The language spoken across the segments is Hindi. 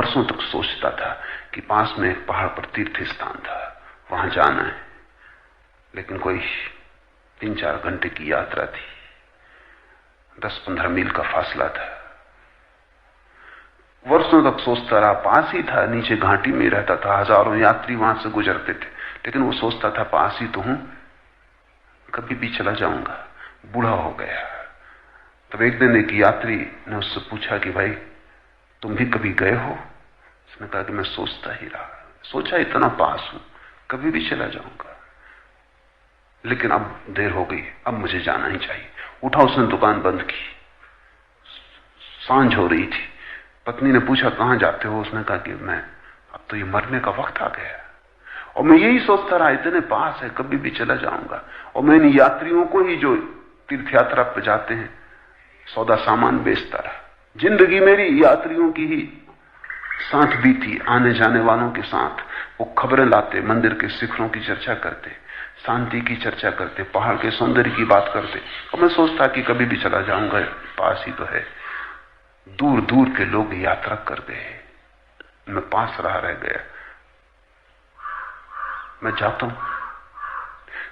वर्षों तक सोचता था कि पास में एक पहाड़ पर तीर्थ स्थान था, वहां जाना है, लेकिन कोई 3-4 घंटे की यात्रा थी, 10-15 मील का फासला था। वर्षों तक सोचता रहा, पास ही था, नीचे घाटी में रहता था, हजारों यात्री वहां से गुजरते थे, लेकिन वो सोचता था पास ही तो हूं, कभी भी चला जाऊंगा। बूढ़ा हो गया। तब एक दिन एक यात्री ने उससे पूछा कि भाई तुम भी कभी गए हो? उसने कहा कि मैं सोचता ही रहा, सोचा इतना पास हूं, कभी भी चला जाऊंगा, लेकिन अब देर हो गई, अब मुझे जाना ही चाहिए। उठा, उसने दुकान बंद की। सांझ हो रही थी। पत्नी ने पूछा कहां जाते हो? उसने कहा कि मैं, अब तो ये मरने का वक्त आ गया और मैं यही सोचता रहा इतने पास है, कभी भी चला जाऊंगा। और मैं इन यात्रियों को ही जो तीर्थ यात्रा पर जाते हैं सौदा सामान बेचता रहा। जिंदगी मेरी यात्रियों की ही साथ बीती, आने जाने वालों के साथ। वो खबरें लाते, मंदिर के शिखरों की चर्चा करते, शांति की चर्चा करते, पहाड़ के सौंदर्य की बात करते, और मैं सोचता कि कभी भी चला जाऊंगा, पास ही तो है। दूर दूर के लोग यात्रा कर गए, मैं पास रह गया। मैं जाता हूं,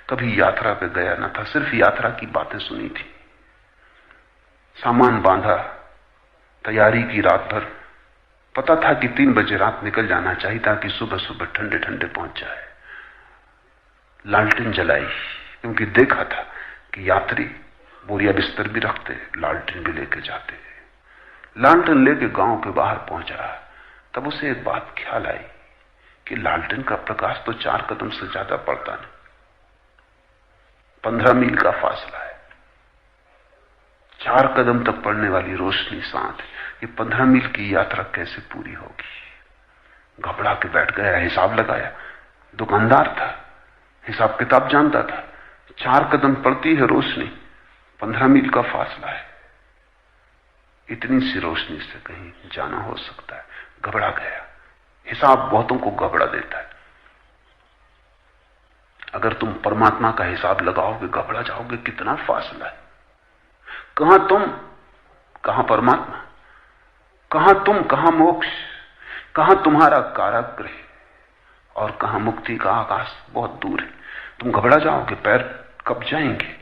कभी यात्रा पे गया न था, सिर्फ यात्रा की बातें सुनी थी। सामान बांधा, तैयारी की रात भर। पता था कि 3 बजे रात निकल जाना चाहिए ताकि सुबह सुबह ठंडे ठंडे पहुंच जाए। लालटेन जलाई, क्योंकि देखा था कि यात्री बोरिया बिस्तर भी रखते, लालटेन भी लेके जाते। लालटेन लेके गांव के बाहर पहुंचा, तब उसे एक बात ख्याल आई कि लालटेन का प्रकाश तो 4 कदम से ज्यादा पड़ता नहीं। 15 मील का फासला है, 4 कदम तक पड़ने वाली रोशनी साथ, ये 15 मील की यात्रा कैसे पूरी होगी? घबरा के बैठ गया, हिसाब लगाया। दुकानदार था, हिसाब किताब जानता था। 4 कदम पड़ती है रोशनी, 15 मील का फासला है, इतनी सी रोशनी से कहीं जाना हो सकता है। घबरा गया। हिसाब बहुतों को घबरा देता है। अगर तुम परमात्मा का हिसाब लगाओगे घबरा जाओगे, कितना फासला है। कहां तुम, कहां परमात्मा, कहां तुम, कहां मोक्ष, कहां तुम्हारा कारागृह और कहां मुक्ति का आकाश बहुत दूर है। तुम घबरा जाओगे, पैर कब जाएंगे,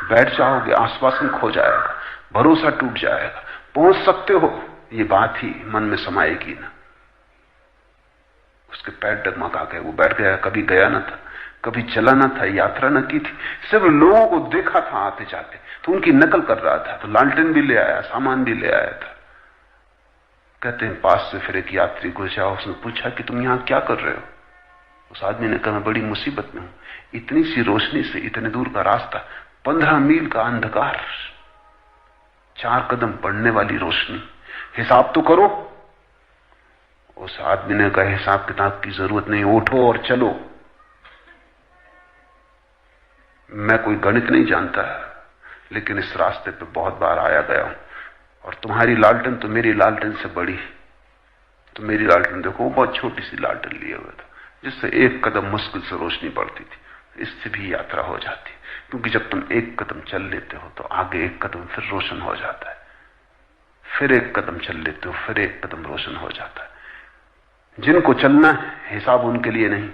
बैठ जाओगे, आश्वासन खो जाएगा, भरोसा टूट जाएगा। पहुंच सकते हो, ये बात ही मन में समाएगी ना। उसके पैर डगमगा गए, वो बैठ गया। कभी गया ना था, कभी चला ना था, यात्रा न की थी, सिर्फ लोगों को देखा था आते जाते, तो उनकी नकल कर रहा था। तो लालटेन भी ले आया, सामान भी ले आया था। कहते हैं पास से फिर एक यात्री गुजरा, उसने पूछा कि तुम यहां क्या कर रहे हो? उस आदमी ने कहा मैं बड़ी मुसीबत में हूं, इतनी सी रोशनी से इतने दूर का रास्ता, 15 मील का अंधकार, 4 कदम पड़ने वाली रोशनी, हिसाब तो करो। उस आदमी ने कहा हिसाब किताब की जरूरत नहीं, उठो और चलो। मैं कोई गणित नहीं जानता, लेकिन इस रास्ते पे बहुत बार आया गया हूं, और तुम्हारी लालटेन तो मेरी लालटेन से बड़ी। तो मेरी लालटेन देखो, वो बहुत छोटी सी लालटेन लिए हुए था, जिससे 1 कदम मुश्किल से रोशनी पड़ती थी। इससे भी यात्रा हो जाती, क्योंकि जब तुम 1 कदम चल लेते हो तो आगे 1 कदम फिर रोशन हो जाता है, फिर 1 कदम चल लेते हो, फिर 1 कदम रोशन हो जाता है। जिनको चलना है हिसाब उनके लिए नहीं,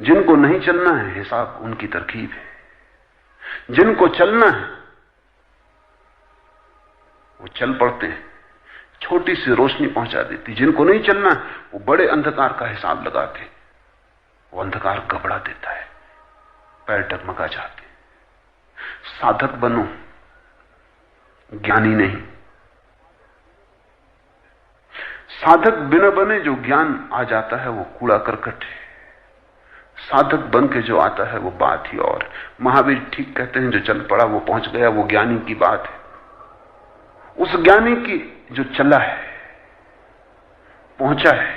जिनको नहीं चलना है हिसाब उनकी तरकीब है। जिनको चलना है वो चल पड़ते हैं, छोटी सी रोशनी पहुंचा देती। जिनको नहीं चलना है वो बड़े अंधकार का हिसाब लगाते, वो अंधकार घबरा देता है, पैर डगमगा जाते। साधक बनो, ज्ञानी नहीं। साधक बिना बने जो ज्ञान आ जाता है वो कूड़ा करकट है। साधक बन के जो आता है वो बात ही और। महावीर ठीक कहते हैं, जो चल पड़ा वो पहुंच गया, वो ज्ञानी की बात है। उस ज्ञानी की जो चला है, पहुंचा है,